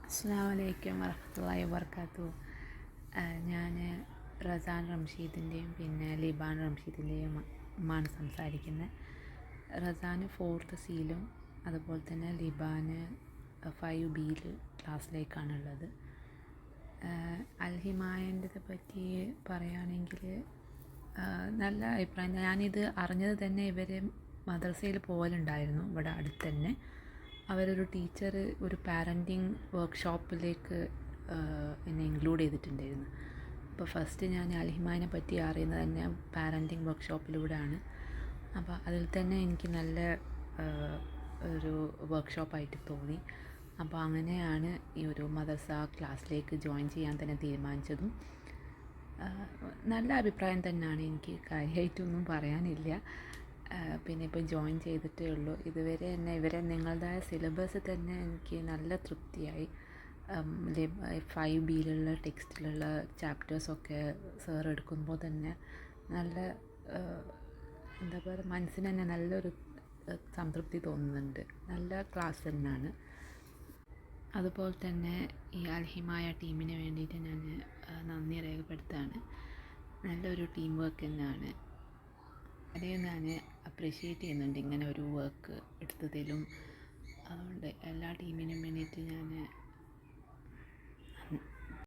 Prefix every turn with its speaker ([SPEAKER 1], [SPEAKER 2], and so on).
[SPEAKER 1] അസ്സലാമു അലൈക്കും വറഹ്മത്തുള്ളാഹി വബറകാതുഹു. ഞാൻ റസാൻ റംഷീദിൻ്റെയും പിന്നെ ലിബാൻ റംഷീദിൻ്റെയും ആണ് സംസാരിക്കുന്നത്. റസാൻ 4th സിയിലും അതുപോലെ തന്നെ ലിബാൻ 5B ക്ലാസ്സിലേക്കാണുള്ളത്. അൽഹിമായൻ്റെത് പറ്റി പറയുകയാണെങ്കിൽ നല്ല അഭിപ്രായം. ഞാനിത് അറിഞ്ഞത് തന്നെ ഇവർ മദ്രസയിൽ പോകലുണ്ടായിരുന്നു ഇവിടെ അടുത്ത് തന്നെ. അവരൊരു ടീച്ചർ ഒരു പാരൻറ്റിങ് വർക്ക്ഷോപ്പിലേക്ക് എന്നെ ഇൻക്ലൂഡ് ചെയ്തിട്ടുണ്ടായിരുന്നു. അപ്പോൾ ഫസ്റ്റ് ഞാൻ അൽഹിമാനെ പറ്റി അറിയുന്നത് തന്നെ പാരൻറ്റിങ് വർക്ക്ഷോപ്പിലൂടെയാണ്. അപ്പോൾ അതിൽ തന്നെ എനിക്ക് നല്ല ഒരു വർക്ക്ഷോപ്പായിട്ട് തോന്നി. അപ്പോൾ അങ്ങനെയാണ് ഈ ഒരു മദ്രസ ക്ലാസ്സിലേക്ക് ജോയിൻ ചെയ്യാൻ തന്നെ തീരുമാനിച്ചതും. നല്ല അഭിപ്രായം തന്നെയാണ്, എനിക്ക് കാര്യമായിട്ടൊന്നും പറയാനില്ല. പിന്നെ ഇപ്പോൾ ജോയിൻ ചെയ്തിട്ടേ ഉള്ളൂ. ഇതുവരെ തന്നെ നിങ്ങളുടേതായ സിലബസ് തന്നെ എനിക്ക് നല്ല തൃപ്തിയായി. 5Bയിലുള്ള ടെക്സ്റ്റിലുള്ള ചാപ്റ്റേഴ്സൊക്കെ സാർ എടുക്കുമ്പോൾ തന്നെ നല്ല എന്താ പറയുക, മനസ്സിന് തന്നെ നല്ലൊരു സംതൃപ്തി തോന്നുന്നുണ്ട്. നല്ല ക്ലാസ് തന്നെയാണ്. അതുപോലെ തന്നെ ഈ അൽഹിമായ ടീമിന് വേണ്ടിയിട്ട് ഞാൻ നന്ദി രേഖപ്പെടുത്തുകയാണ്. നല്ലൊരു ടീം വർക്ക് തന്നെയാണ്. അതേ ഞാൻ അപ്രീഷിയേറ്റ് ചെയ്യുന്നുണ്ട് ഇങ്ങനെ ഒരു വർക്ക് എടുത്തതിലും. അതുകൊണ്ട് എല്ലാ ടീമിനും വേണ്ടിയിട്ട് ഞാൻ